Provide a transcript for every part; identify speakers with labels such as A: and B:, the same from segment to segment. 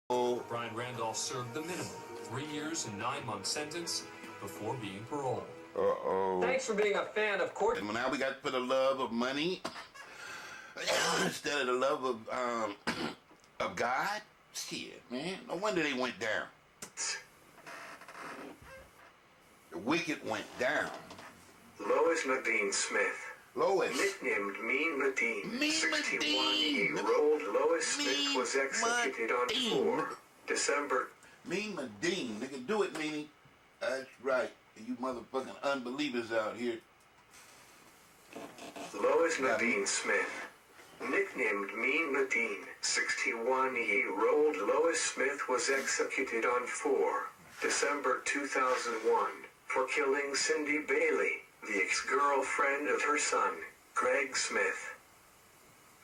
A: Brian Randolph served the minimum, 3 years and 9 month sentence before being paroled.
B: Thanks for being a fan of court.
C: And now we got to put the love of money instead of the love of God. Shit, man. No wonder they went down. The wicked went down.
D: Lois Nadine Smith.
C: Lois.
D: Nicknamed Mean Nadine.
C: Mean
D: 61-year-old Lois Smith was executed on 4 December.
C: Mean Nadine. Nigga, do it, Meanie. That's right. You motherfucking unbelievers out here.
D: Lois Nadine Smith. Nicknamed Mean Nadine. 61-year-old Lois Smith was executed on 4 December 2001 for killing Cindy Bailey, the ex-girlfriend of her son, Craig Smith.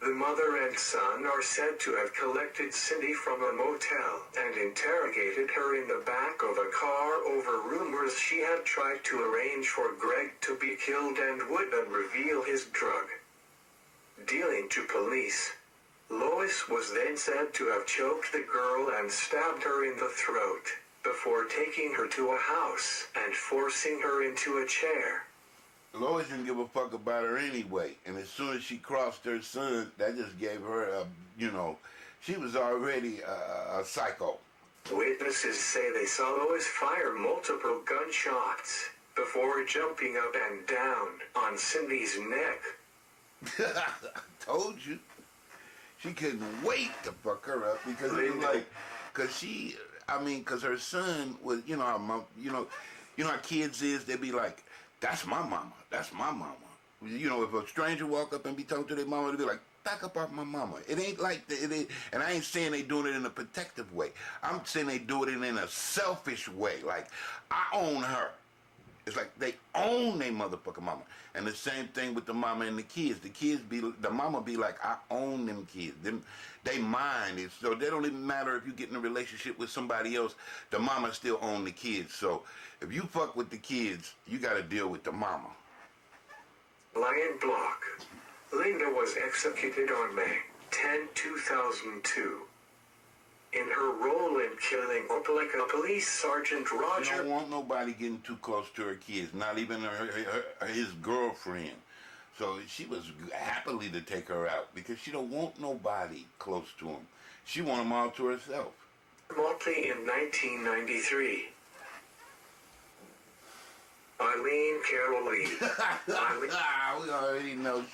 D: The mother and son are said to have collected Cindy from a motel and interrogated her in the back of a car over rumors she had tried to arrange for Greg to be killed and wouldn't reveal his drug dealing to police. Lois was then said to have choked the girl and stabbed her in the throat before taking her to a house and forcing her into a chair.
C: Lois didn't give a fuck about her anyway, and as soon as she crossed her son, that just gave her a, she was already a psycho.
D: Witnesses say they saw Lois fire multiple gunshots before jumping up and down on Cindy's neck.
C: Told you. She couldn't wait to fuck her up because it was like, because her son was, how mom, how kids is, they be like, that's my mama. That's my mama. If a stranger walk up and be talking to their mama, they be like, back up off my mama. It ain't like that. And I ain't saying they doing it in a protective way. I'm saying they do it in a selfish way. Like, I own her. It's like they own their motherfucking mama. And the same thing with the mama and the kids. The mama be like, I own them kids. They mine it. So they don't even matter if you get in a relationship with somebody else, the mama still own the kids. So if you fuck with the kids, you gotta deal with the mama.
D: Lion Block. Linda was executed on May 10, 2002. In her role in killing Opelika Police Sergeant Roger.
C: She don't want nobody getting too close to her kids, not even his girlfriend. So she was happily to take her out because she don't want nobody close to him. She want them all to herself.
D: Motley in 1993. Eileen Carol Lee.
C: We already know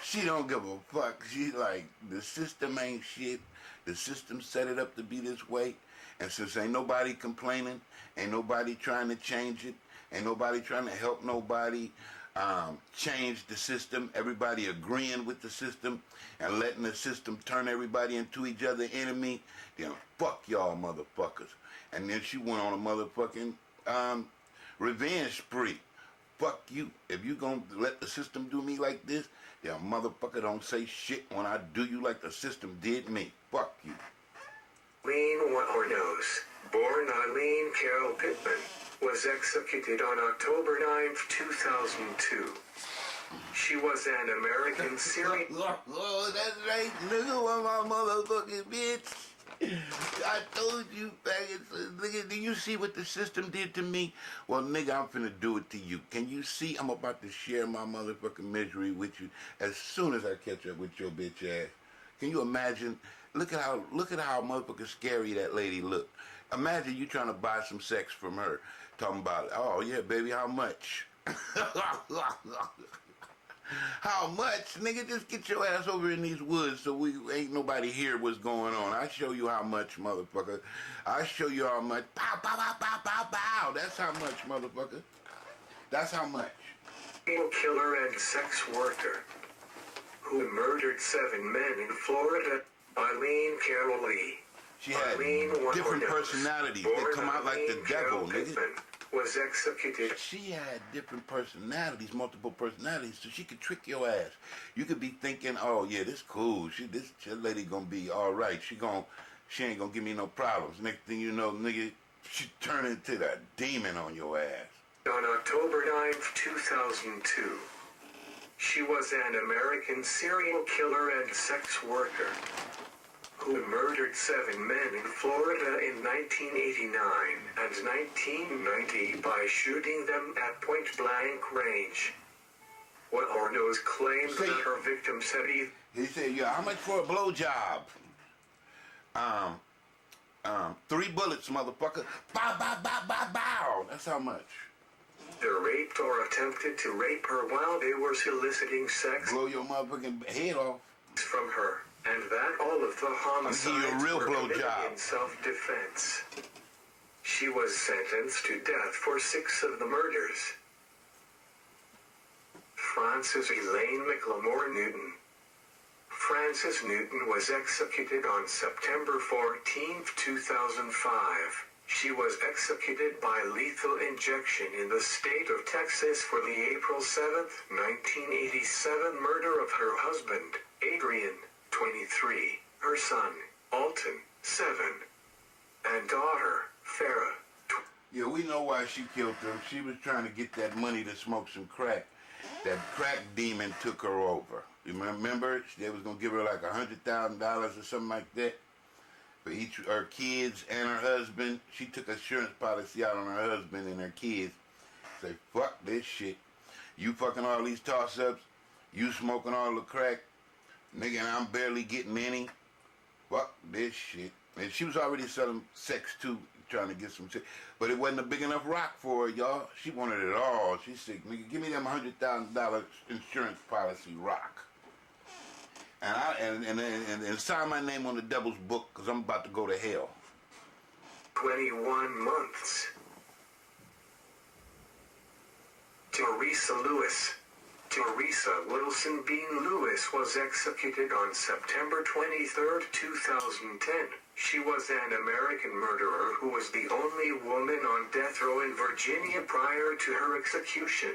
C: she don't give a fuck. She like, the system ain't shit. The system set it up to be this way. And since ain't nobody complaining, ain't nobody trying to change it, ain't nobody trying to help nobody change the system, everybody agreeing with the system and letting the system turn everybody into each other's enemy, then fuck y'all motherfuckers. And then she went on a motherfucking revenge spree. Fuck you. If you gonna let the system do me like this, then motherfucker don't say shit when I do you like the system did me. Fuck you.
D: Eileen Warnos, born Eileen Carol Pittman, was executed on October 9, 2002. She was an American serial...
C: Oh, that's right, nigga, what my motherfucking bitch. I told you, faggots, nigga, do you see what the system did to me? Well, nigga, I'm finna do it to you. Can you see I'm about to share my motherfucking misery with you as soon as I catch up with your bitch ass? Can you imagine? Look at how motherfucking scary that lady looked. Imagine you trying to buy some sex from her, talking about, oh yeah, baby, how much? How much? Nigga, just get your ass over in these woods so we ain't nobody hear what's going on. I show you how much, motherfucker. I show you how much. Pow, pow, pow, pow, pow, pow. That's how much, motherfucker. That's how much.
D: Serial killer and sex worker who murdered 7 men in Florida, Eileen Carol Lee.
C: She had different personalities. They come out like the devil, nigga.
D: Was executed.
C: She had different personalities, multiple personalities, so she could trick your ass. You could be thinking, oh yeah, this cool. This lady gonna be all right. She ain't gonna give me no problems. Next thing you know, nigga, she turn into that demon on your ass.
D: On October 9th, 2002, she was an American serial killer and sex worker who murdered 7 men in Florida in 1989 and 1990 by shooting them at point-blank range. Orno's claims that her victim said
C: he said, yeah, how much for a blowjob? 3 bullets, motherfucker. Bow, bow, bow, bow, bow. That's how much.
D: either raped or attempted to rape her while they were soliciting sex.
C: Blow your motherfucking head off.
D: From her, and that all of the homicides
C: real
D: were committed
C: blowjob.
D: in self-defense. She was sentenced to death for 6 of the murders. Frances Elaine McLemore Newton. Frances Newton was executed on September 14, 2005. She was executed by lethal injection in the state of Texas for the April 7, 1987 murder of her husband, Adrian, 23, her son, Alton, 7, and daughter, Farah.
C: Yeah, we know why she killed them. She was trying to get that money to smoke some crack. That crack demon took her over. You remember? They was going to give her like $100,000 or something like that for each her kids and her husband. She took insurance policy out on her husband and her kids. Say, fuck this shit. You fucking all these toss-ups. You smoking all the crack. Nigga, and I'm barely getting any. Fuck this shit. And she was already selling sex too, trying to get some shit. But it wasn't a big enough rock for her, y'all. She wanted it all. She said, nigga, give me them $100,000 insurance policy rock. And sign my name on the devil's book, because I'm about to go to hell.
D: 21 months. Teresa Lewis. Teresa Wilson Bean Lewis was executed on September 23, 2010. She was an American murderer who was the only woman on death row in Virginia prior to her execution.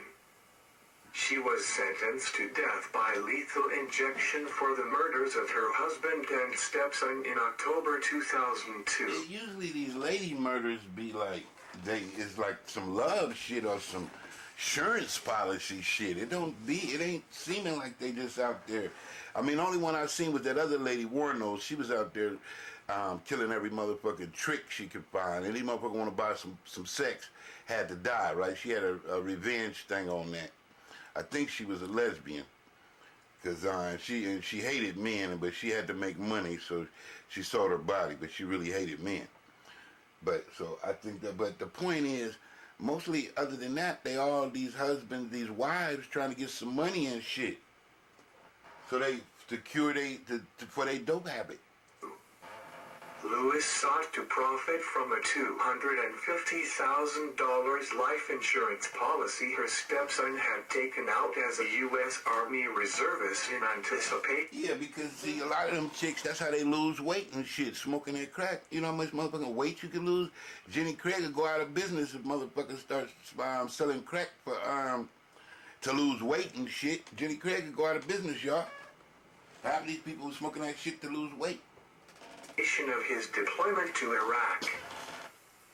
D: She was sentenced to death by lethal injection for the murders of her husband and stepson in October 2002.
C: Usually these lady murders be like, it's like some love shit or some insurance policy shit. It ain't seeming like they just out there. I mean, the only one I seen was that other lady, Warno. She was out there killing every motherfucking trick she could find. Any motherfucker want to buy some sex had to die, right? She had a revenge thing on that. I think she was a lesbian, cause she hated men, but she had to make money, so she sold her body, but she really hated men. But so I think that. But the point is, mostly other than that, they all these husbands, these wives trying to get some money and shit, so for their dope habit.
D: Lewis sought to profit from a $250,000 life insurance policy her stepson had taken out as a U.S. Army reservist in anticipation.
C: Yeah, because see, a lot of them chicks, that's how they lose weight and shit, smoking that crack. You know how much motherfucking weight you can lose? Jenny Craig would go out of business if motherfuckers start selling crack for to lose weight and shit. Jenny Craig would go out of business, y'all. Half of these people were smoking that shit to lose weight.
D: Of his deployment to Iraq.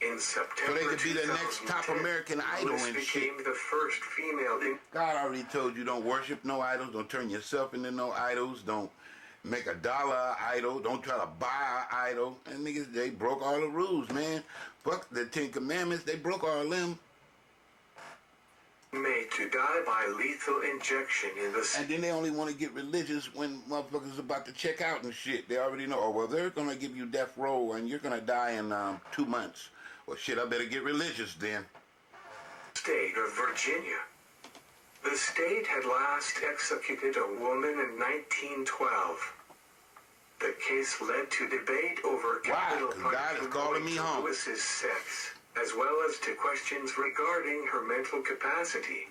D: In September,
C: so they could be the next top American idol
D: Lewis
C: and
D: became
C: shit.
D: the first female in.
C: God already told you, don't worship no idols, don't turn yourself into no idols, don't make a dollar idol, don't try to buy an idol. And niggas, they broke all the rules, man. Fuck the 10 Commandments, they broke all them.
D: Made to die by lethal injection in the.
C: And then they only want to get religious when motherfuckers about to check out and shit. They already know, oh, well, they're going to give you death row and you're going to die in 2 months. Well, shit, I better get religious then.
D: State of Virginia. The state had last executed a woman in 1912. The case led to debate over capital punishment
C: calling me home.
D: Lewis's sex, as well as to questions regarding her mental capacity.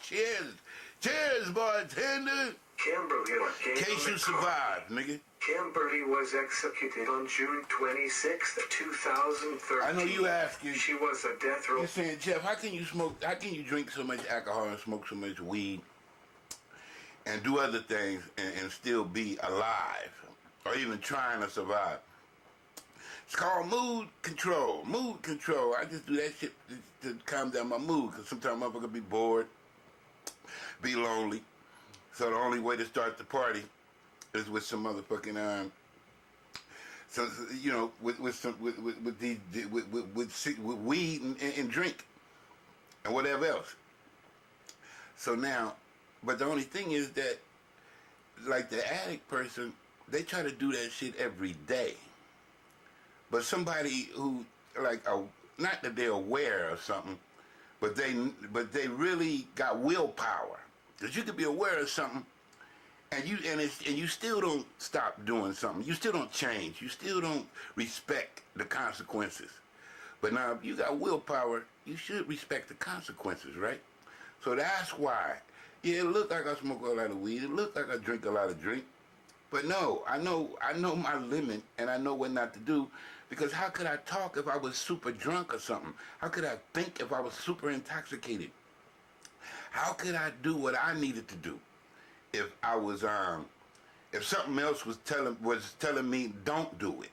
C: Cheers. Cheers, bartender.
D: Kimberly
C: In case you survive, nigga.
D: Kimberly was executed on June 26, 2013.
C: I know you asking.
D: She was a death row.
C: You're saying, Jeff, how can you drink so much alcohol and smoke so much weed and do other things and still be alive? Or even trying to survive. It's called mood control. Mood control. I just do that shit to calm down my mood, because sometimes motherfucker be bored, be lonely, So the only way to start the party is with some motherfucking so you know, with some with the with weed and drink and whatever else. So now, but the only thing is that, like the addict person, they try to do that shit every day. But somebody who, like, not that they're aware of something, but they really got willpower. Because you could be aware of something, and you still don't stop doing something. You still don't change. You still don't respect the consequences. But now, if you got willpower, you should respect the consequences, right? So that's why. Yeah, it looked like I smoke a lot of weed. It looked like I drink a lot of drink. But no, I know my limit, and I know what not to do, because how could I talk if I was super drunk or something? How could I think if I was super intoxicated? How could I do what I needed to do if I was if something else was telling me don't do it?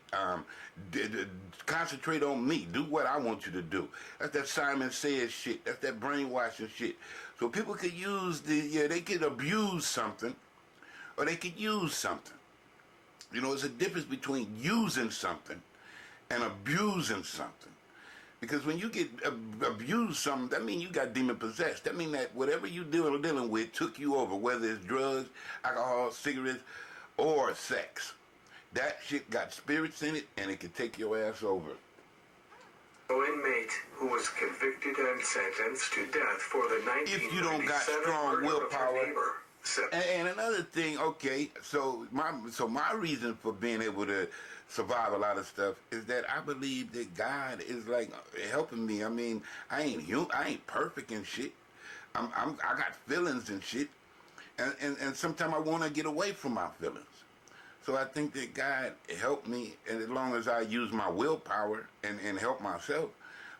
C: Concentrate on me. Do what I want you to do. That's that Simon Says shit. That's that brainwashing shit. So people could use they could abuse something, or they could use something. You know, there's a difference between using something and abusing something. Because when you get abused something, that means you got demon possessed. That means that whatever you dealing with took you over, whether it's drugs, alcohol, cigarettes, or sex. That shit got spirits in it, and it can take your ass over.
D: An inmate who was convicted and sentenced to death for the 1997
C: If you don't got strong willpower.
D: neighbor.
C: And another thing, okay, so my reason for being able to survive a lot of stuff is that I believe that God is like helping me. I mean, I ain't perfect and shit. I got feelings and shit, and sometimes I want to get away from my feelings. So I think that God helped me, and as long as I use my willpower and help myself.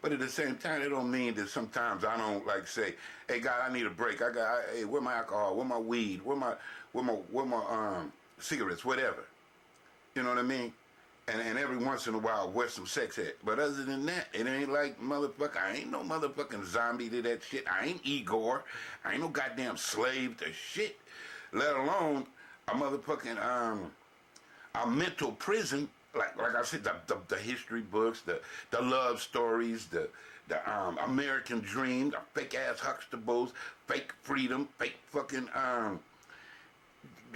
C: But at the same time, it don't mean that sometimes I don't like say, "Hey God, I need a break. Hey, where my alcohol? Where my weed? Where my cigarettes? Whatever." You know what I mean? And every once in a while, where's some sex at? But other than that, it ain't like motherfucker. I ain't no motherfucking zombie to that shit. I ain't Igor. I ain't no goddamn slave to shit. Let alone a motherfucking a mental prison. Like I said, the history books, the love stories, the American dream, the fake ass Huxtables, fake freedom, fake fucking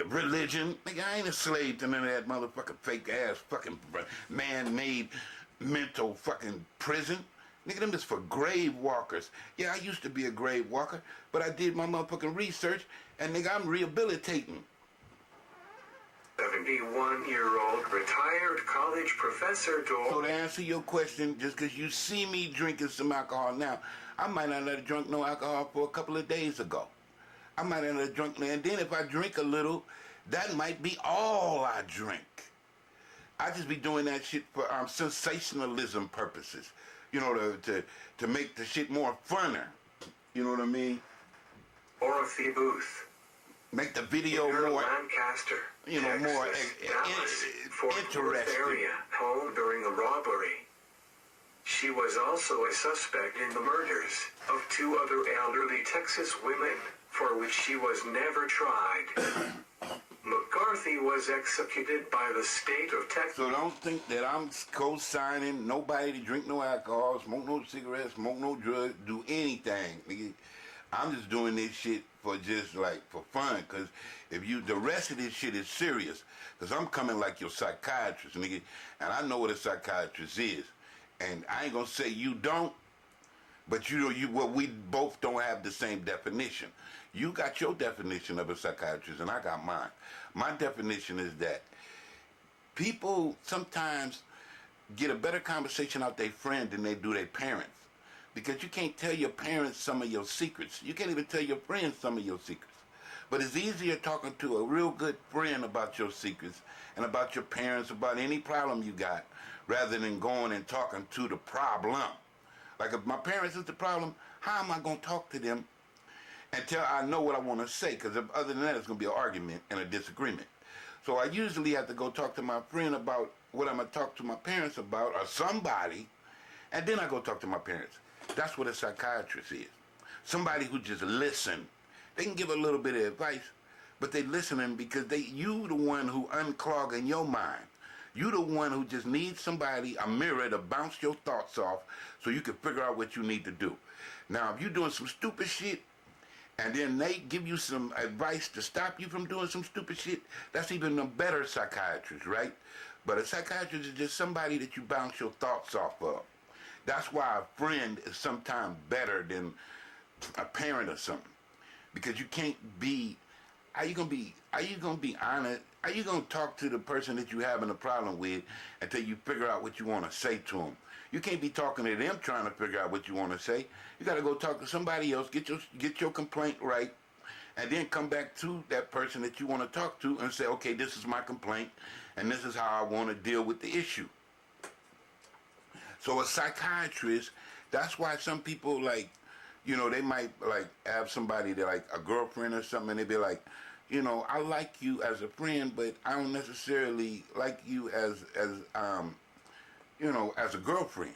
C: religion. Nigga, I ain't a slave to none of that motherfucking fake ass fucking man-made mental fucking prison. Nigga, them is for grave walkers. Yeah, I used to be a grave walker, but I did my motherfucking research, and nigga, I'm rehabilitating.
D: 71-year-old retired college professor Dole.
C: So to answer your question, just because you see me drinking some alcohol now, I might not have drunk no alcohol for a couple of days ago. I might not have drunk, and then if I drink a little, that might be all I drink. I just be doing that shit for sensationalism purposes, you know, to make the shit more funner. You know what I mean?
D: Dorothy Booth.
C: Make the video more,
D: Lancaster,
C: you know,
D: Texas,
C: more
D: Dallas, Fort Worth
C: interesting.
D: area, home during the robbery. She was also a suspect in the murders of two other elderly Texas women, for which she was never tried. McCarthy was executed by the state of Texas.
C: So don't think that I'm co-signing nobody to drink no alcohol, smoke no cigarettes, smoke no drugs, do anything, nigga. I'm just doing this shit for just like for fun, cause if the rest of this shit is serious, cause I'm coming like your psychiatrist, nigga, and I know what a psychiatrist is, and I ain't gonna say you don't, but we both don't have the same definition. You got your definition of a psychiatrist, and I got mine. My definition is that people sometimes get a better conversation out their friend than they do their parents. Because you can't tell your parents some of your secrets. You can't even tell your friends some of your secrets. But it's easier talking to a real good friend about your secrets and about your parents, about any problem you got, rather than going and talking to the problem. Like if my parents is the problem, how am I going to talk to them until I know what I want to say? Because other than that, it's going to be an argument and a disagreement. So I usually have to go talk to my friend about what I'm going to talk to my parents about, or somebody, and then I go talk to my parents. That's what a psychiatrist is. Somebody who just listen. They can give a little bit of advice, but they listening because you the one who unclogging your mind. You the one who just needs somebody, a mirror, to bounce your thoughts off so you can figure out what you need to do. Now, if you're doing some stupid shit, and then they give you some advice to stop you from doing some stupid shit, that's even a better psychiatrist, right? But a psychiatrist is just somebody that you bounce your thoughts off of. That's why a friend is sometimes better than a parent or something. Because you can't be, are you gonna be honest? Are you gonna talk to the person that you're having a problem with until you figure out what you want to say to them? You can't be talking to them trying to figure out what you want to say. You got to go talk to somebody else, get your complaint right, and then come back to that person that you want to talk to and say, okay, this is my complaint, and this is how I want to deal with the issue. So a psychiatrist, that's why some people, like, you know, they might like have somebody that, like a girlfriend or something, and they be like, you know, I like you as a friend, but I don't necessarily like you as you know, as a girlfriend.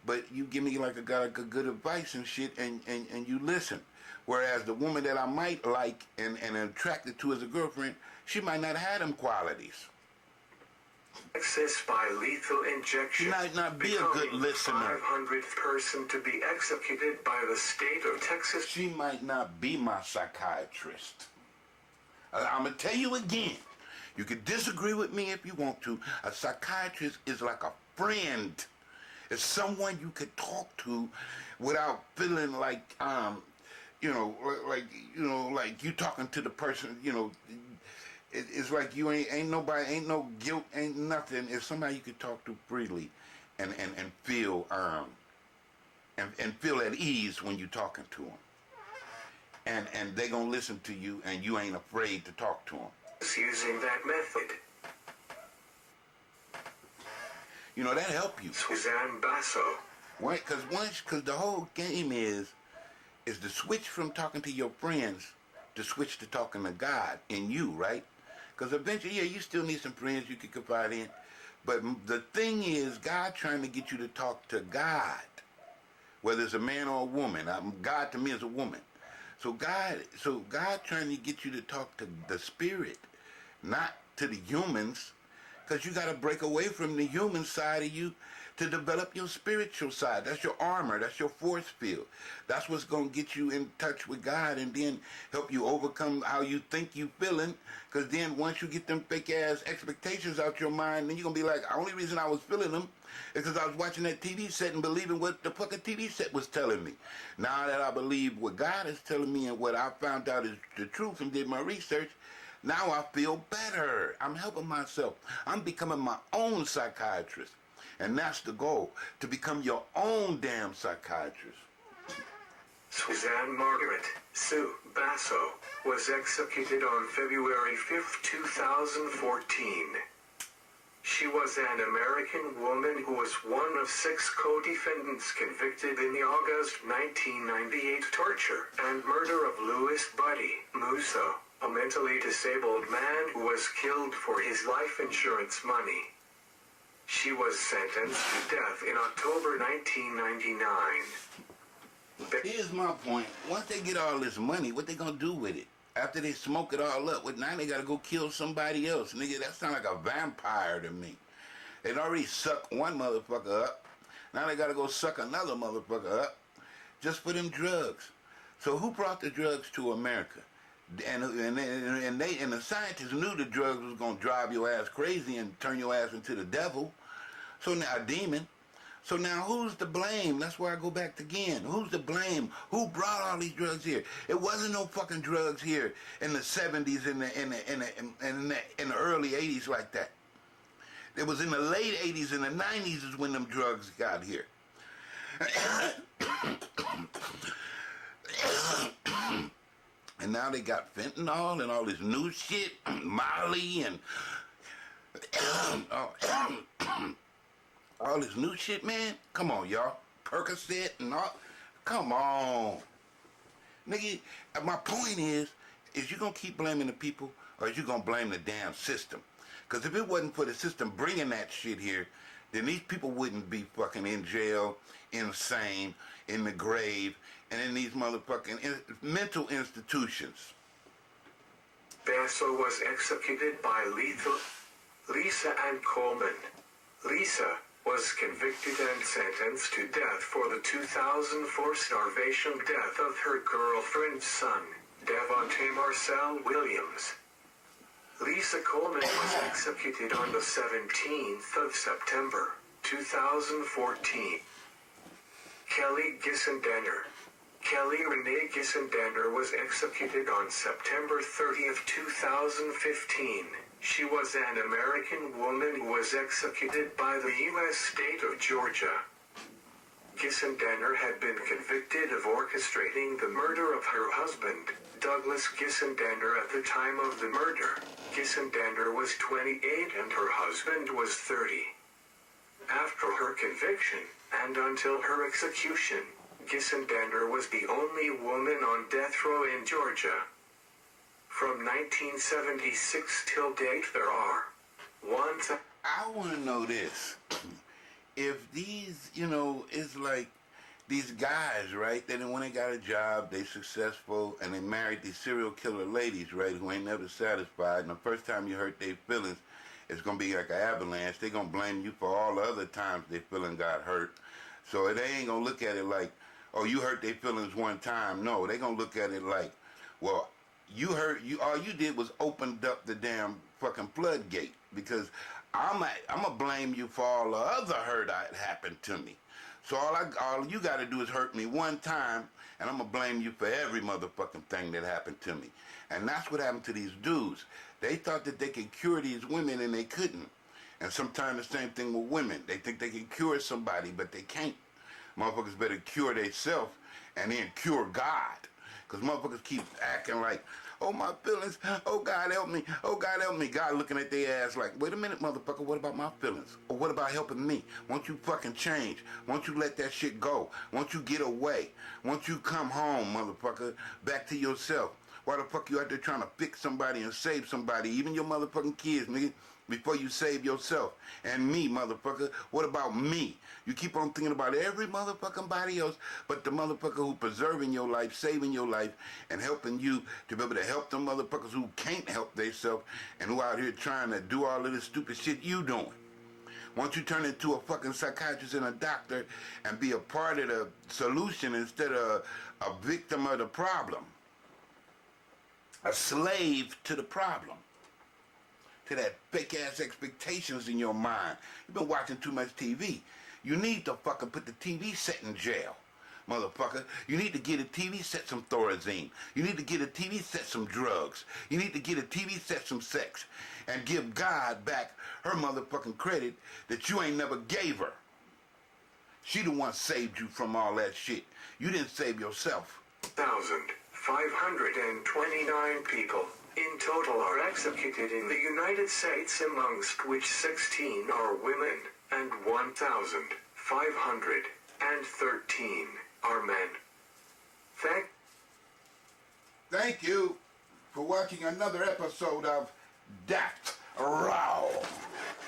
C: But you give me like a good advice and shit, and you listen. Whereas the woman that I might like and attracted to as a girlfriend, she might not have them qualities.
D: Access by lethal injection.
C: She might not be a good listener.
D: 500th person to be executed by the state of Texas.
C: She might not be my psychiatrist. I'm going to tell you again. You can disagree with me if you want to. A psychiatrist is like a friend. It's someone you could talk to without feeling like, you know, like you talking to the person, you know. It's like you ain't nobody, ain't no guilt, ain't nothing. It's somebody you could talk to freely and feel and feel at ease when you're talking to them. And they gonna listen to you, and you ain't afraid to talk to them.
D: Using that method.
C: You know, that help you.
D: Suzanne Basso.
C: Right, because the whole game is to switch from talking to your friends to switch to talking to God in you, right? Because eventually, yeah, you still need some friends you can confide in. But the thing is, God trying to get you to talk to God, whether it's a man or a woman. God to me is a woman. So God trying to get you to talk to the spirit, not to the humans, because you got to break away from the human side of you to develop your spiritual side. That's your armor. That's your force field. That's what's going to get you in touch with God and then help you overcome how you think you feeling, because then once you get them fake-ass expectations out your mind, then you're going to be like, the only reason I was feeling them is because I was watching that TV set and believing what the fucking TV set was telling me. Now that I believe what God is telling me and what I found out is the truth and did my research, now I feel better. I'm helping myself. I'm becoming my own psychiatrist. And that's the goal, to become your own damn psychiatrist.
D: Suzanne Margaret Sue Basso was executed on February 5, 2014. She was an American woman who was one of 6 co-defendants convicted in the August 1998 torture and murder of Louis Buddy Musso, a mentally disabled man who was killed for his life insurance money. She was sentenced to death in October 1999.
C: Here's my point. Once they get all this money, what they gonna do with it? After they smoke it all up, now they gotta go kill somebody else. Nigga, that sound like a vampire to me. They'd already sucked one motherfucker up. Now they gotta go suck another motherfucker up just for them drugs. So who brought the drugs to America? And the scientists knew the drugs was gonna drive your ass crazy and turn your ass into the devil. So now a demon. So now who's to blame? That's where I go back again. Who's to blame? Who brought all these drugs here? It wasn't no fucking drugs here in the 70s in the early 80s like that. It was in the late 80s and the 90s is when them drugs got here. And now they got fentanyl and all this new shit, Molly and all this new shit, man. Come on, y'all. Percocet and all. Come on. Nigga, my point is you going to keep blaming the people or is you going to blame the damn system? Because if it wasn't for the system bringing that shit here, then these people wouldn't be fucking in jail, insane, in the grave, and in these motherfucking mental institutions.
D: Basso was executed by lethal. Lisa Ann Coleman. Lisa was convicted and sentenced to death for the 2004 starvation death of her girlfriend's son, Devontae Marcel Williams. Lisa Coleman was executed on the 17th of September, 2014. Kelly Gissendaner. Kelly Renee Gissendaner was executed on September 30th, 2015. She was an American woman who was executed by the U.S. state of Georgia. Gissendaner had been convicted of orchestrating the murder of her husband, Douglas Gissendaner, at the time of the murder. Gissendaner was 28 and her husband was 30. After her conviction, and until her execution, Gissendaner was the only woman on death row in Georgia. From 1976 till date, there are
C: I want to know this. If these, it's like these guys, right? Then when they got a job, they successful, and they married these serial killer ladies, right, who ain't never satisfied, and the first time you hurt their feelings, it's going to be like an avalanche. They're going to blame you for all the other times their feeling got hurt. So they ain't going to look at it like, oh, you hurt their feelings one time. No, they're going to look at it like, well, all you did was opened up the damn fucking floodgate, because I'm gonna blame you for all the other hurt that happened to me. So all you gotta do is hurt me one time, and I'm gonna blame you for every motherfucking thing that happened to me. And that's what happened to these dudes. They thought that they could cure these women, and they couldn't. And sometimes the same thing with women. They think they can cure somebody, but they can't. Motherfuckers better cure themselves and then cure God. Because motherfuckers keep acting like, oh, my feelings, oh, God help me, oh, God help me. God looking at their ass like, wait a minute, motherfucker, what about my feelings? Or what about helping me? Won't you fucking change? Won't you let that shit go? Won't you get away? Won't you come home, motherfucker, back to yourself? Why the fuck you out there trying to fix somebody and save somebody, even your motherfucking kids, nigga, before you save yourself? And me, motherfucker, what about me? You keep on thinking about every motherfucking body else, but the motherfucker who preserving your life, saving your life, and helping you to be able to help them motherfuckers who can't help themselves and who out here trying to do all of this stupid shit you doing. Once you turn into a fucking psychiatrist and a doctor and be a part of the solution instead of a victim of the problem, a slave to the problem, to that fake-ass expectations in your mind. You've been watching too much TV. You need to fucking put the TV set in jail, motherfucker. You need to get a TV set some Thorazine. You need to get a TV set some drugs. You need to get a TV set some sex. And give God back her motherfucking credit that you ain't never gave her. She the one saved you from all that shit. You didn't save yourself.
D: 1,529 people in total are executed in the United States, amongst which 16 are women and 1,513 are men.
C: Thank you for watching another episode of Death Row.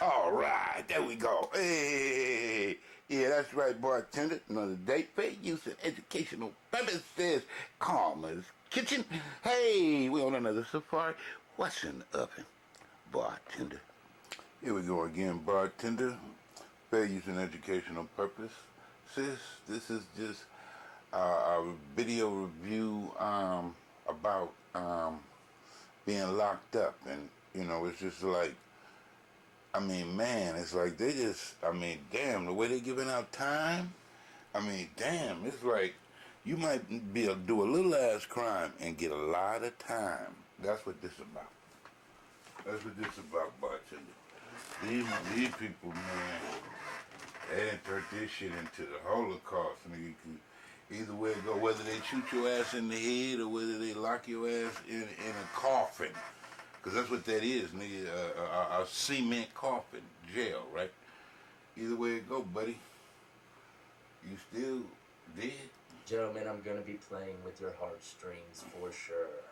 C: All right, there we go. Hey, yeah, that's right, bartender. Another date, fair use and educational purposes. Karma's Kitchen. Hey, we on another safari. What's in the oven, bartender? Here we go again, bartender. Fair use and educational purpose. Sis, this is just a video review about being locked up. And, it's just like, man, it's like they just, damn, the way they giving out time, damn, it's like you might be able to do a little ass crime and get a lot of time. That's what this about. That's what this about, bartender. These people, man, they done turned this shit into the Holocaust. Nigga, either way it go, whether they shoot your ass in the head or whether they lock your ass in a coffin. Because that's what that is, nigga, a cement coffin, jail, right? Either way it go, buddy. You still dead?
E: Gentlemen, I'm going to be playing with your heartstrings for sure.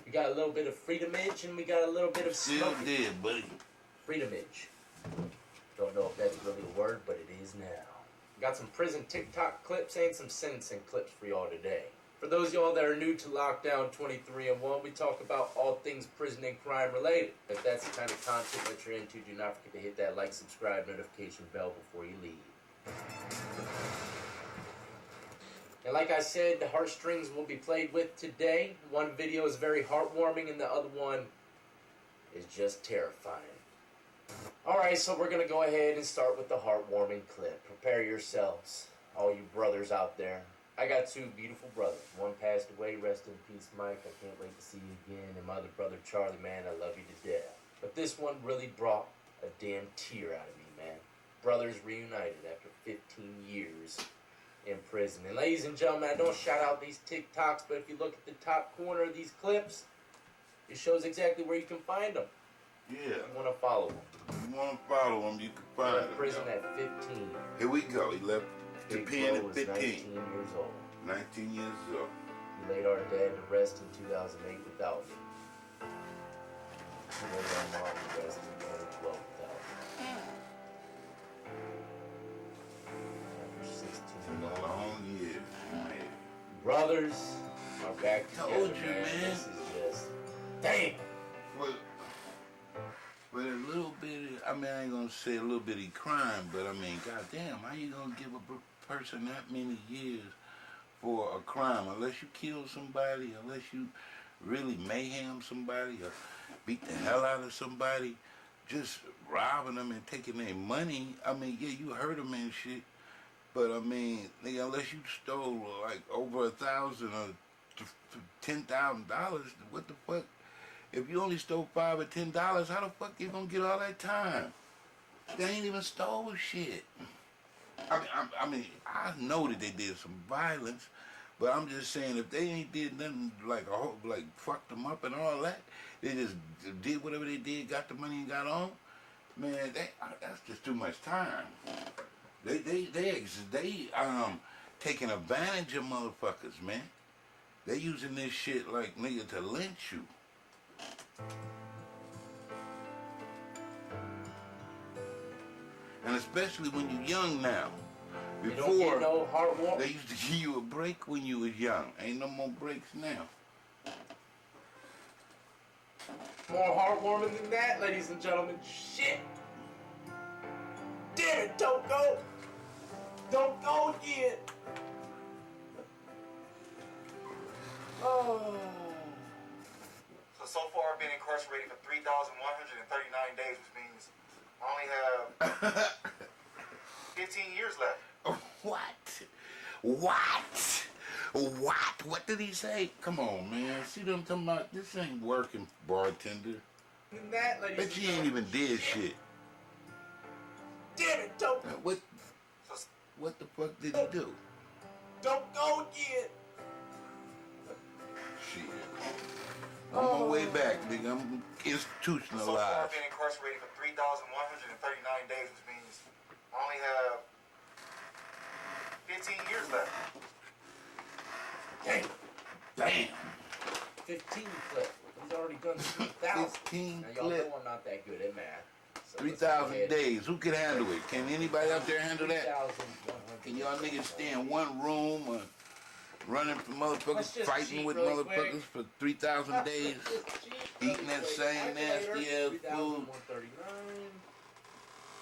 E: We got a little bit of freedomage and we got a little bit of
C: still
E: smoking.
C: dead, buddy.
E: Freedomage. Don't know if that's really a word, but it is now. Got some prison TikTok clips and some sentencing clips for y'all today. For those of y'all that are new to Lockdown 23 and 1, we talk about all things prison and crime related. If that's the kind of content that you're into, do not forget to hit that like, subscribe, notification bell before you leave. And like I said, the heartstrings will be played with today. One video is very heartwarming and the other one is just terrifying. Alright, so we're going to go ahead and start with the heartwarming clip. Prepare yourselves, all you brothers out there. I got two beautiful brothers. One passed away, rest in peace, Mike. I can't wait to see you again. And my other brother, Charlie, man, I love you to death. But this one really brought a damn tear out of me, man. Brothers reunited after 15 years in prison. And ladies and gentlemen, I don't shout out these TikToks, but if you look at the top corner of these clips, it shows exactly where you can find them.
C: Yeah.
E: You want to follow them.
C: You want to follow him, you can find him.
E: In prison at 15.
C: Here we go. He left the
E: Big
C: pen
E: Bro
C: at
E: was
C: 15.
E: 19 years old.
C: 19 years old.
E: He laid our dad to rest in 2008 without me. He laid our mom to rest in 2012 without me. After 16
C: Long years, man.
E: brothers are back together,
C: Told you, man.
E: This is just... Damn!
C: But a little bit, I mean, I ain't gonna say a little bitty crime, but I mean, goddamn, how you gonna give a person that many years for a crime? Unless you kill somebody, unless you really mayhem somebody, or beat the hell out of somebody, just robbing them and taking their money. I mean, yeah, you hurt them and shit, but I mean, nigga, unless you stole like over 1,000 or $10,000, what the fuck? If you only stole $5 or $10, how the fuck you gonna get all that time? They ain't even stole shit. I mean, I know that they did some violence, but I'm just saying if they ain't did nothing like fucked them up and all that, they just did whatever they did, got the money and got on. Man, that's just too much time. They taking advantage of motherfuckers, man. They using this shit like nigga to lynch you. And especially when you're young now.
E: You don't get no heartwarming.
C: They used to give you a break when you was young. Ain't no more breaks now.
E: More heartwarming than that, ladies and gentlemen. Shit! Damn it, don't go! Don't go again! Oh...
F: So far I've been incarcerated for 3,139 days, which means I only have 15 years left.
C: What did he say? Come on, man. See what I'm talking about? This ain't working, bartender.
E: That, ladies
C: Bet you ain't even did shit.
E: Damn it, don't...
C: What the fuck did he do?
E: Don't go again!
C: Shit. I'm on my way back, nigga. I'm institutionalized.
F: So far I've been incarcerated for 3,139 days, which means I only have 15 years left.
C: Damn.
E: 15 clip. He's already done 3,000.
C: 15
E: now y'all
C: clip.
E: know I'm not that good at math. So
C: 3,000 days. Who can handle it? Can anybody out there handle that?
E: 3,100.
C: Can y'all niggas stay in one room or running from motherfuckers, fighting with
E: really
C: motherfuckers for 3,000 days, eating that same nasty ass food?
E: 3,139.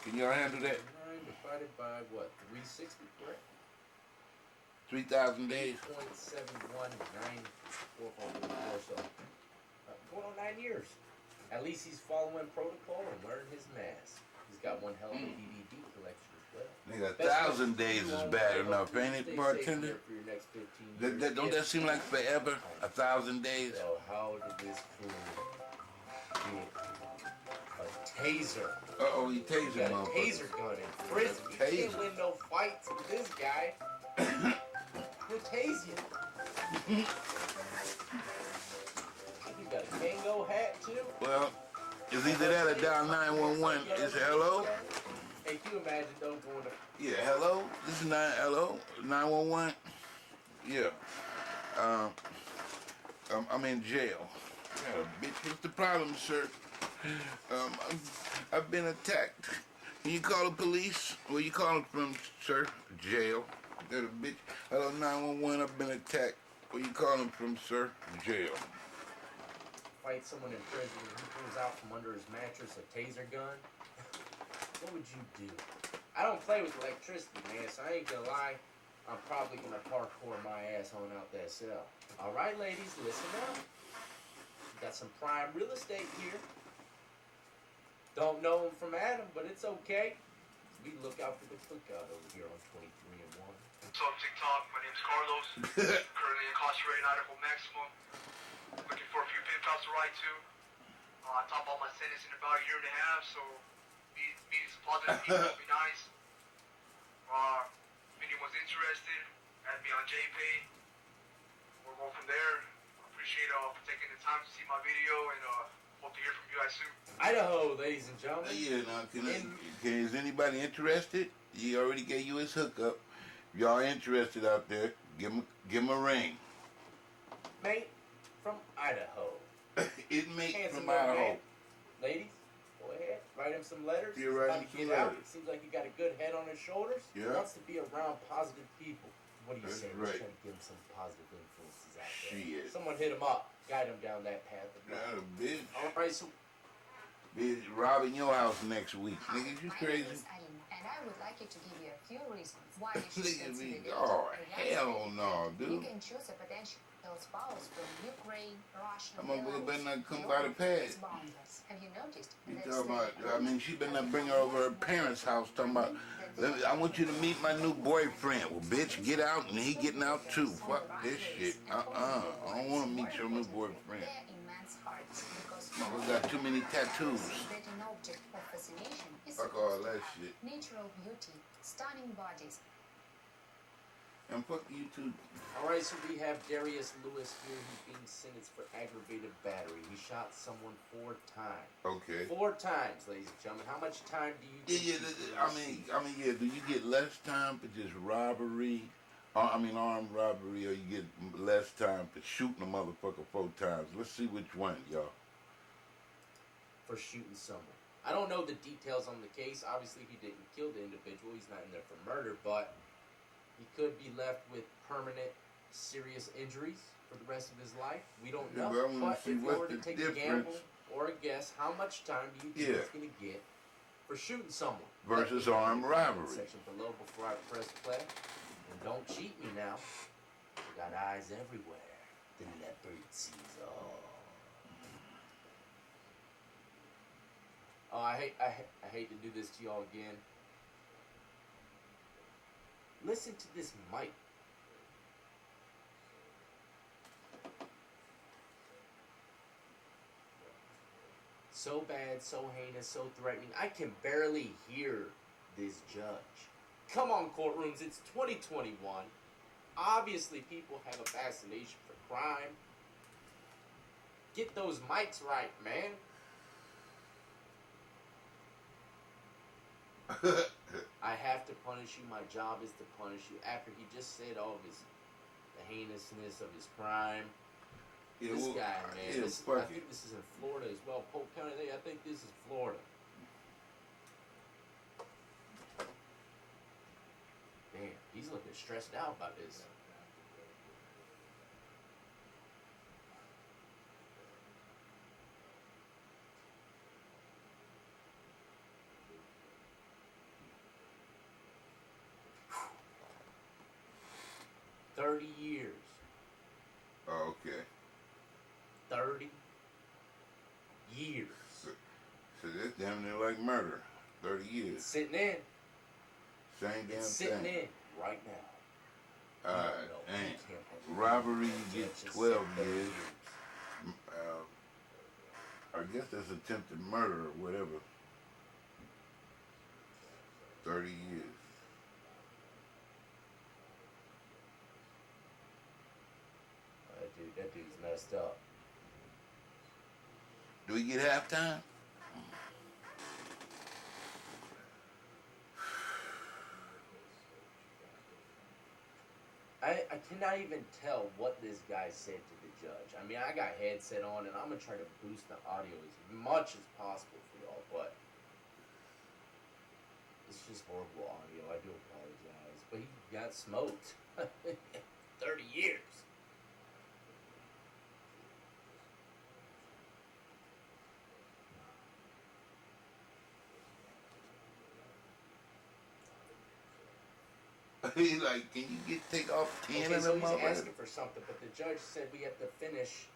C: Can y'all handle that?
E: 9 divided by what? 360, correct?
C: 3,000 days?
E: 0.71944 so. Going on 9 years. At least he's following protocol and wearing his mask. He's got one hell of a DVD collection as well.
C: Nigga, 1,000 days is bad enough, ain't it, bartender? Don't that seem like forever? 1,000 days?
E: So how did this fool get a taser?
C: Uh-oh, he tasing
E: He got a
C: motherfuckers.
E: taser gun in prison. You can't win no fights with this guy. He'll tase you. He's got a Kango hat too.
C: Well, it's either that or dial 911. Is it hello?
E: Hey, can you imagine though going to...
C: Yeah, hello? This is hello? 911? Yeah. I'm in jail. Yeah, bitch, what's the problem, sir? I've been attacked. Can you call the police? Where you calling from, sir? Jail. That a bitch. Hello, 911, I've been attacked. Where you calling from, sir? Jail.
E: Fight someone in prison and he pulls out from under his mattress a taser gun. What would you do? I don't play with electricity, man, so I ain't gonna lie. I'm probably gonna parkour my ass on out that cell. Alright, ladies, listen up. Got some prime real estate here. Don't know him from Adam, but it's okay. We look out for the cookout over here on 23 and 1.
G: What's up, TikTok? My name's Carlos. Currently incarcerated in Idaho Maximum. Looking for a few pen pals to write to. I top out my sentence in about a year and a half, so be some positive people would be nice. If anyone's interested, add me on JPay. We'll go from there. I appreciate for taking the time to see my video and hope to hear from you guys soon.
E: Idaho, ladies and gentlemen.
C: Yeah, now, is anybody interested? He already gave you his hookup. If y'all interested out there, give him a ring.
E: Mate from Idaho.
C: It's mate
E: Handsome
C: from
E: young
C: Idaho.
E: man. Ladies, go ahead. Write him some letters.
C: You're
E: He's
C: writing
E: about to
C: some
E: get out.
C: letters.
E: Seems like he got a good head on his shoulders. He
C: Yeah.
E: wants to be around positive people. What do you
C: That's
E: say?
C: right.
E: Let's try to give him some positive influences out there.
C: Shit.
E: Someone hit him up. Guide him down that path of life.
C: Not a bitch.
E: All right, so
C: Bitch robbing your house next week. Nigga, you
H: My
C: crazy?
H: name is Alina, and I would like you to give you a few reasons why you should
C: Nigga,
H: consider
C: me,
H: dating
C: oh,
H: a young
C: hell
H: lady.
C: no,
H: You
C: dude.
H: can choose a potential spouse from Ukraine, Russia,
C: That motherfucker better not come
H: Belarus,
C: by the pad.
H: its boundaries. Have you noticed?
C: You
H: that
C: talking
H: the
C: about, I mean, she better not bring her over her parents' house talking about, I want you to meet my new boyfriend. Well, bitch, get out, and he getting out too. Fuck this shit. I don't want to meet your new boyfriend.
H: Their immense hearts, because
C: Motherfucker got too many tattoos.
H: that an object of fascination is
C: Fuck all
H: supposed to
C: that
H: have
C: shit.
H: natural beauty, stunning bodies,
C: And fuck you too.
E: all right, so we have Darius Lewis here. He's being sentenced for aggravated battery. He shot someone 4 times.
C: Okay.
E: 4 times, ladies and gentlemen. How much time do you?
C: Yeah,
E: think
C: yeah. I mean, yeah. Do you get less time for just robbery? Armed robbery, or you get less time for shooting a motherfucker 4 times? Let's see which one, y'all.
E: For shooting someone. I don't know the details on the case. Obviously, he didn't kill the individual. He's not in there for murder, but he could be left with permanent, serious injuries for the rest of his life. We don't
C: Yeah,
E: know.
C: but I wanna
E: But
C: see
E: if you
C: what's
E: were to
C: the
E: take a gamble
C: difference.
E: or a guess, how much time do you think
C: Yeah.
E: he's going to get for shooting someone?
C: Versus
E: Let me know
C: armed
E: in the comment
C: robbery.
E: section below before I press play. And don't cheat me now. I got eyes everywhere. The leopard sees all. Oh, I hate to do this to y'all again. Listen to this mic. So bad, so heinous, so threatening. I can barely hear this judge. Come on, courtrooms, it's 2021. Obviously, people have a fascination for crime. Get those mics right, man. I have to punish you. My job is to punish you. After he just said all of the heinousness of his crime.
C: Yeah,
E: This
C: well,
E: guy, man.
C: yeah,
E: This,
C: fuck
E: I
C: it.
E: think this is in Florida as well. Polk County, I think this is Florida. Man, he's looking stressed out about this. Whew. 30 years.
C: Oh, okay.
E: 30 years.
C: So that's damn near like murder. 30
E: It's
C: years.
E: sitting in.
C: Same damn
E: It's sitting
C: thing.
E: in right now.
C: Alright,
E: You know,
C: dang.
E: you can't have
C: Robbery, you
E: judge
C: get
E: just
C: 12
E: said 30
C: years. I guess that's attempted murder or whatever. 30 years.
E: That dude's messed up.
C: Do we get halftime?
E: I cannot even tell what this guy said to the judge. I mean, I got headset on, and I'm going to try to boost the audio as much as possible for y'all, but it's just horrible audio. I do apologize. But he got smoked. 30 years.
C: He's like, can you take off 10
E: Okay,
C: of
E: so
C: them
E: he's
C: motherfuckers?
E: asking for something, but the judge said we have to finish.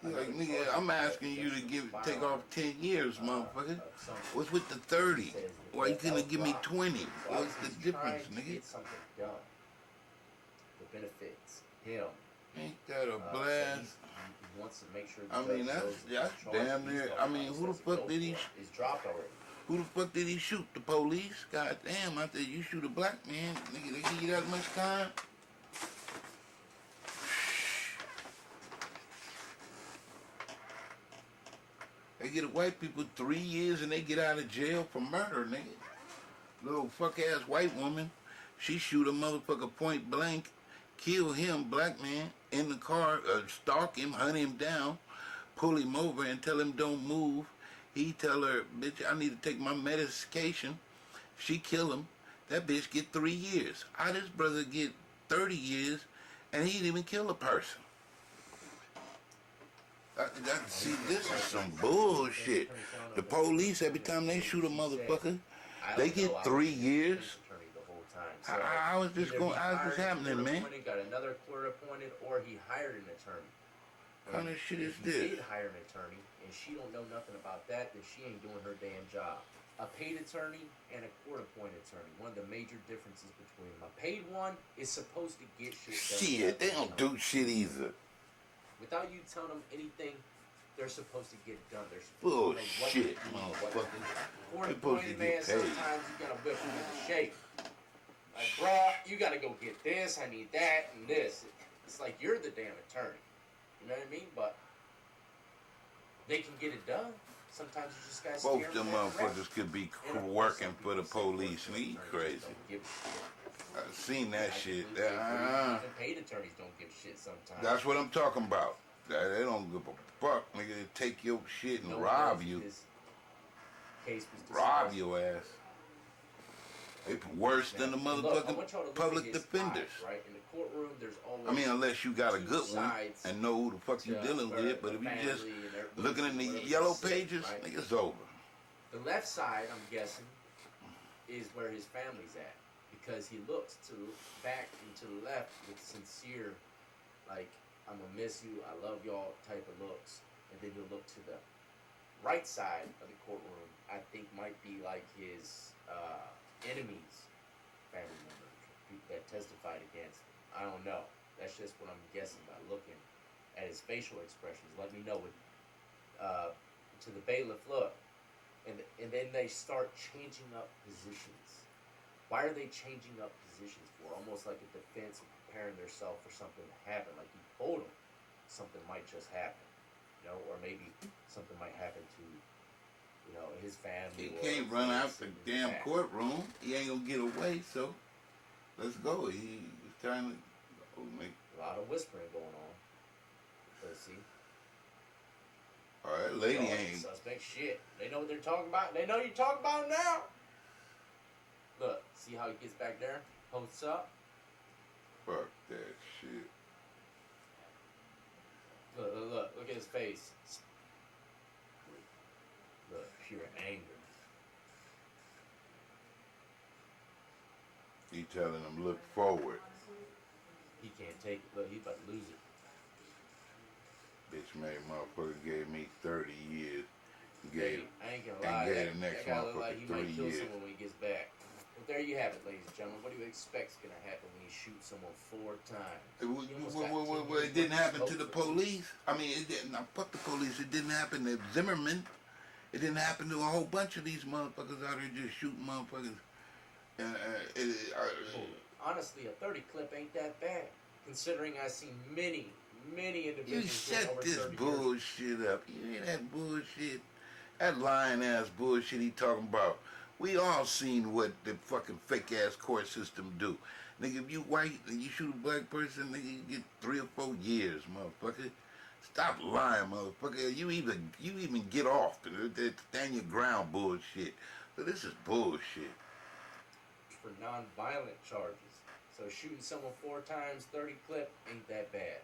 C: He's like,
E: another
C: nigga,
E: charge
C: I'm
E: that
C: asking you to
E: against
C: take off 10 years, motherfucker.
E: of something.
C: What's with the 30?
E: He says that
C: Why you
E: that
C: couldn't
E: was
C: give me
E: wrong.
C: 20?
E: So
C: What's
E: obviously
C: the
E: he's
C: difference,
E: trying to
C: nigga?
E: get something done that benefits him.
C: Ain't that a
E: So
C: blast?
E: he wants to make sure the
C: I mean,
E: judge
C: that's
E: knows the
C: that's
E: charge
C: damn
E: that he's
C: near.
E: going
C: I
E: to
C: mean,
E: face
C: who the
E: as a
C: fuck
E: go
C: did he?
E: for is dropped already.
C: Who the fuck did he shoot? The police? God damn! I said you shoot a black man, nigga. They give you that much time? They get white people 3 years and they get out of jail for murder, nigga. Little fuck ass white woman, she shoot a motherfucker point blank, kill him, black man, in the car, stalk him, hunt him down, pull him over and tell him don't move. He tell her, bitch, I need to take my medication. She kill him. That bitch get 3 years. How this brother get 30 years and he didn't even kill a person? See, this is some bullshit. The police, every time they shoot a motherfucker, they get 3 years. How is this going? How is this happening, man?
E: Got another court appointed, or he hired an attorney.
C: What kind of shit is
E: If he
C: this?
E: did hire an attorney, and she don't know nothing about that, then she ain't doing her damn job. A paid attorney and a court-appointed attorney. One of the major differences between them. A paid one is supposed to get shit done.
C: Shit, they don't do shit either.
E: Without you telling them anything, they're supposed to get it done. They're supposed
C: Bullshit,
E: to know
C: motherfucker.
E: what to do.
C: They're supposed to
E: Court-appointed
C: get
E: man,
C: paid.
E: sometimes you gotta whip them into shape. Like, bruh, you gotta go get this, I need that, and this. It's like you're the damn attorney. You know what I mean? But they can get it done. Sometimes you just gotta steer
C: Both them motherfuckers could be working for the police. Me crazy. I've seen that shit.
E: Even paid attorneys don't give a shit sometimes.
C: That's what I'm talking about. They don't give a fuck, nigga. They take your shit and rob you. Rob your ass. It's worse than the motherfucking public defenders.
E: Right? In the courtroom, there's always.
C: I mean, unless you got a good one and know who the fuck you dealing with. But if you just looking in the yellow pages, nigga, it's over.
E: The left side, I'm guessing, is where his family's at, because he looks to back and to the left with sincere, like, I'm gonna miss you, I love y'all type of looks, and then he'll look to the right side of the courtroom. I think might be like his enemies, family members, people that testified against him. I don't know. That's just what I'm guessing by looking at his facial expressions. Let me know what to the bailiff look. And then they start changing up positions. Why are they changing up positions for? Almost like a defense of preparing themselves for something to happen. Like you told them something might just happen. You know, or maybe something might happen to, you know, his family.
C: He can't run out the damn courtroom. He ain't gonna get away, so let's go. He's trying to make
E: a lot of whispering going on. Let's see.
C: All right, lady ain't.
E: Suspect shit. They know what they're talking about. They know you're talking about now. Look, see how he gets back there? Posts up.
C: Fuck that shit.
E: Look at his face. Look, pure anger.
C: He telling him look forward.
E: He can't take it. Look, he's about to lose it.
C: Bitch made motherfucker gave me 30 years.
E: Hey, I ain't gonna lie.
C: Gave the next
E: that guy look like
C: motherfucker
E: he
C: 3
E: might kill
C: years.
E: someone when he gets back. But there you have it, ladies and gentlemen. What do you expect's gonna happen when you shoot someone 4 times?
C: It didn't happen to the police. I mean, it didn't. Now, fuck the police. It didn't happen to Zimmerman. It didn't happen to a whole bunch of these motherfuckers out here just shooting motherfuckers.
E: Honestly, a 30 clip ain't that bad, considering I've seen many individuals.
C: You set this bullshit up. You hear that bullshit? That lying ass bullshit he talking about. We all seen what the fucking fake ass court system do. Nigga, if you white and you shoot a black person, nigga, you get 3 or 4 years, motherfucker. Stop lying, motherfucker. You even get off. Stand your ground bullshit. So this is bullshit.
E: For non-violent charges. So shooting someone 4 times, 30 clip, ain't that bad.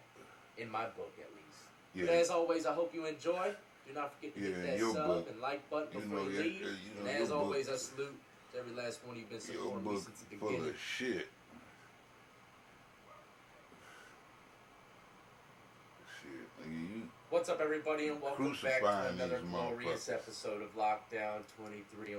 E: In my book, at least.
C: Yeah.
E: But as always, I hope you enjoy. Do not forget to hit that
C: your
E: sub
C: book.
E: and like button before you leave. And as always, I salute every last one of you been
C: Your
E: supporting me
C: book
E: since the
C: full
E: beginning.
C: of shit.
E: What's up, everybody, and welcome back to
C: Crucifying
E: another
C: these
E: glorious
C: motherfuckers.
E: episode of Lockdown 23.